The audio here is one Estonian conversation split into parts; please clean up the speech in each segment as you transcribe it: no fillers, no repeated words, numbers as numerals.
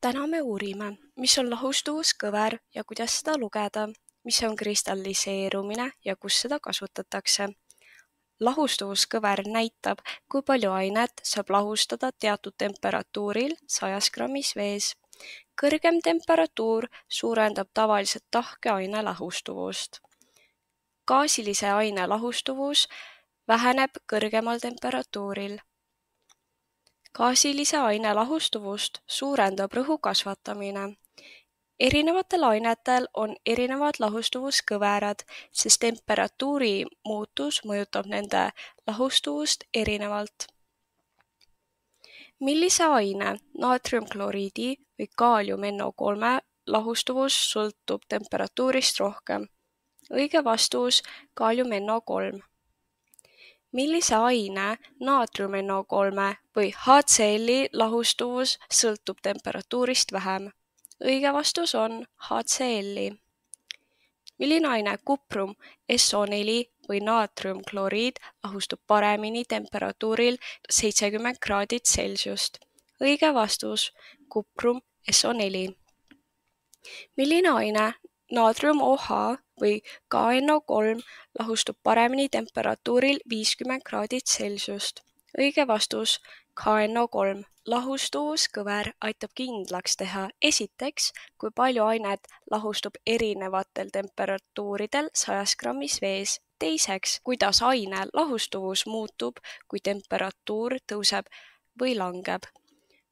Täna me uurime, mis on lahustuvuskõver ja kuidas seda lugeda, mis on kristalliseerumine ja kus seda kasutatakse. Lahustuvuskõver näitab, kui palju ainet saab lahustada teatud temperatuuril 100 grammis vees. Kõrgem temperatuur suurendab tavaliselt tahke aine lahustuvust. Gaasilise aine lahustuvus väheneb kõrgemal temperatuuril. Gaasilise aine lahustuvust suurendab rõhu kasvatamine. Erinevatel ainetel on erinevad lahustuvuskõverad, sest temperatuuri muutus mõjutab nende lahustuvust erinevalt. Millise aine, naatriumkloriidi või kaalium-NO3 lahustuvus sõltub temperatuurist rohkem? Õige vastus kaalium-NO3. Millise aine, naatrium-NO3 või HCl-i lahustuvus sõltub temperatuurist vähem? Õige vastus on HCl-i. Milline aine, kuprum, SO4 või naatriumkloriid lahustub paremini temperatuuril 70 kraadit Celsiust? Õige vastus, kuprum, SO4. Milline aine, naatrium OH või KNO3 lahustub paremini temperatuuril 50 kraadit Celsiust? Õige vastus, KNO3. Lahustuvuskõver aitab kindlaks teha esiteks, kui palju ainet lahustub erinevatel temperatuuridel 100 grammis vees. Teiseks, kuidas aine lahustuvus muutub, kui temperatuur tõuseb või langeb.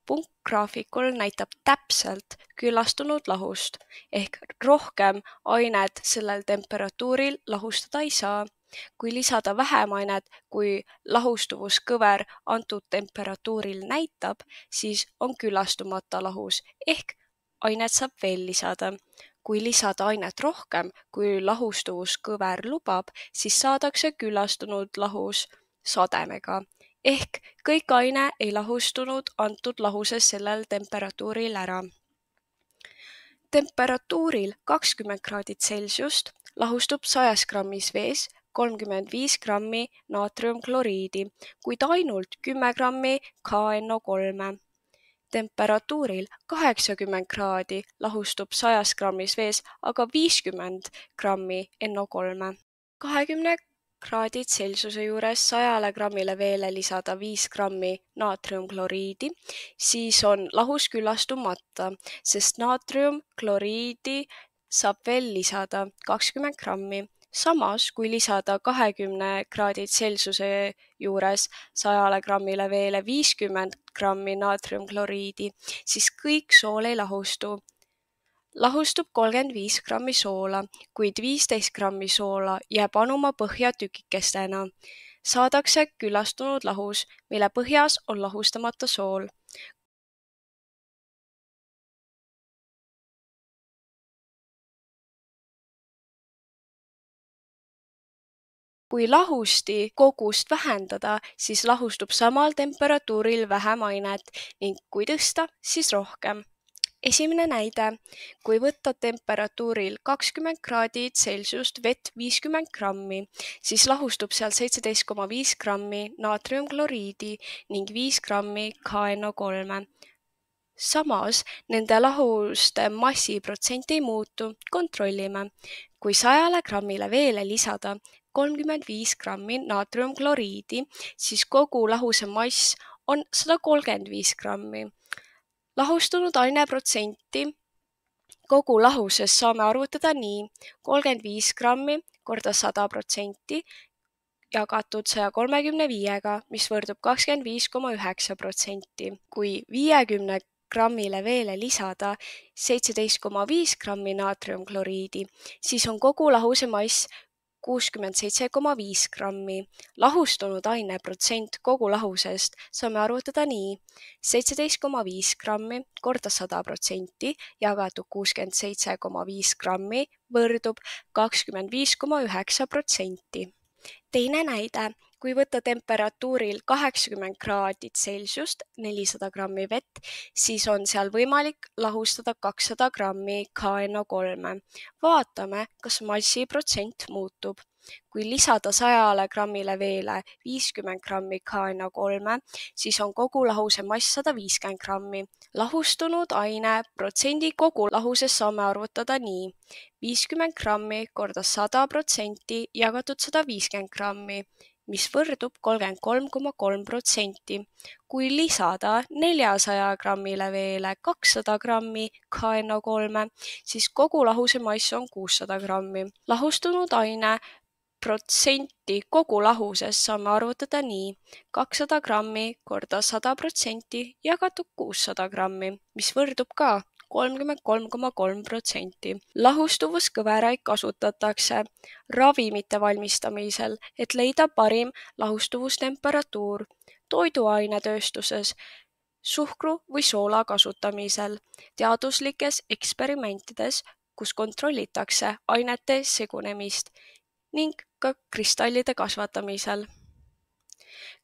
Punkt graafikul näitab täpselt küllastunud lahust, ehk rohkem ainet sellel temperatuuril lahustada ei saa. Kui lisada vähem ainet, kui lahustuvuskõver antud temperatuuril näitab, siis on küllastumata lahus, ehk ainet saab veel lisada. Kui lisada ainet rohkem, kui lahustuvuskõver lubab, siis saadakse küllastunud lahus sademega, ehk kõik aine ei lahustunud antud lahuses sellel temperatuuril ära. Temperatuuril 20 kraadit Celsiust lahustub 100 grammis vees 35 grammi naatriumkloriidi, kuid ainult 10 grammi KNO3. Temperatuuril 80 kraadi lahustub 100 grammis vees aga 50 grammi NO3. 20 kraadid Celsiuse juures 100 grammile veele lisada 5 grammi naatriumkloriidi, siis on lahus küllastumata, sest naatriumkloriidi saab veel lisada 20 grammi. Samas, kui lisada 20 kraadid Celsiuse juures 100 grammile veele 50 grammi naatriumkloriidi, siis kõik sool ei lahustu. Lahustub 35 grammi soola, kuid 15 grammi soola jääb anuma põhja tükikestena. Saadakse küllastunud lahus, mille põhjas on lahustamata sool. Kui lahusti kogust vähendada, siis lahustub samal temperatuuril vähem ainet ning kui tõsta, siis rohkem. Esimene näide, kui võtta temperatuuril 20 kraadid Celsiust vett 50 grammi, siis lahustub seal 17,5 grammi naatriumkloriidi ning 5 grammi KNO3. Samas, nende lahuste massiprotsent ei muutu, kontrollime. Kui 100 grammile veele lisada 35 grammi naatriumkloriidi, siis kogu lahuse mass on 135 grammi. Lahustunud aineprotsenti kogu lahuses saame arvutada nii: 35 grammi korda 100% jagatud 135-ga, mis võrdub 25,9%. Kui 50 grammile veele lisada 17,5 grammi naatriumkloriidi, siis on kogu lahuse mass 67,5 grammi. Lahustunud aine protsent kogu lahusest saame arvutada nii: 17,5 grammi korda 100% jagatud 67,5 grammi võrdub 25,9%. Teine näide, kui võtta temperatuuril 80 kraadit Celsiust 400 grammi vett, siis on seal võimalik lahustada 200 grammi KNO3. Vaatame, kas massiprotsent muutub. Kui lisada 100 grammile veele 50 grammi KNO3, siis on kogu lahuse mass 150 grammi. Lahustunud aine protsendi kogu lahusest saame arvutada nii: 50 grammi korda 100% jagatud 150 grammi, mis võrdub 33,3%. Kui lisada 400 grammile veele 200 grammi KNO3, siis kogu lahuse mass on 600 grammi. Lahustunud aine protsenti kogu lahusest saame arvutada nii: 200 grammi korda 100% jagatud 600 grammi, mis võrdub ka 33,3%. Lahustuvuskõveraid kasutatakse ravimite valmistamisel, et leida parim lahustuvustemperatuur, toiduainetööstuses, suhkru või soola kasutamisel, teaduslikes eksperimentides, kus kontrollitakse ainete segunemist ning ka kristallide kasvatamisel.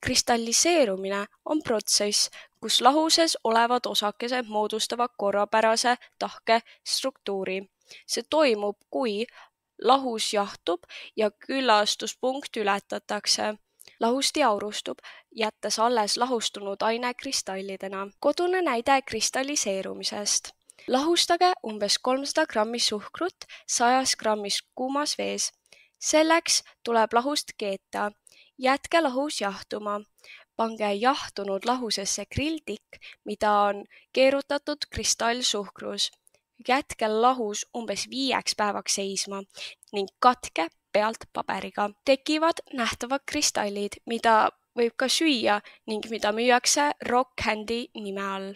Kristalliseerumine on protsess, kus lahuses olevad osakesed moodustavad korrapärase tahke struktuuri. See toimub, kui lahus jahtub ja küllastuspunkt ületatakse. Lahus diaurustub, jättes alles lahustunud aine kristallidena. Kodune näide kristalliseerumisest. Lahustage umbes 300 grammi suhkrut 100 grammis kuumas vees. Selleks tuleb lahust keeta. Jätke lahus jahtuma. Pange jahtunud lahusesse grilltikk, mida on keerutatud kristallsuhkrus. Jätke lahus umbes 5 päevaks seisma ning katke pealt paberiga. Tekivad nähtavad kristallid, mida võib ka süüa ning mida müüakse rock candy nime all.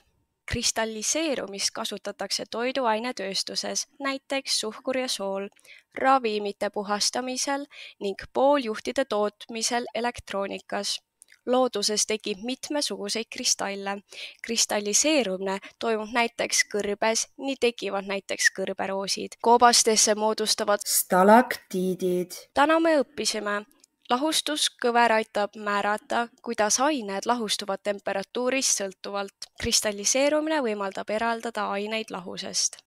Kristalliseerumist kasutatakse toiduainetööstuses, näiteks suhkur ja sool, ravimite puhastamisel ning pooljuhtide tootmisel elektroonikas. Looduses tekib mitmesuguseid kristalle. Kristalliseerumine toimub näiteks kõrbes, nii tekivad näiteks kõrberoosid. Koobastesse moodustavad stalaktiidid. Täna me õppisime. Lahustuskõver aitab määrata, kuidas ained lahustuvad temperatuurist sõltuvalt. Kristalliseerumine võimaldab eraldada aineid lahusest.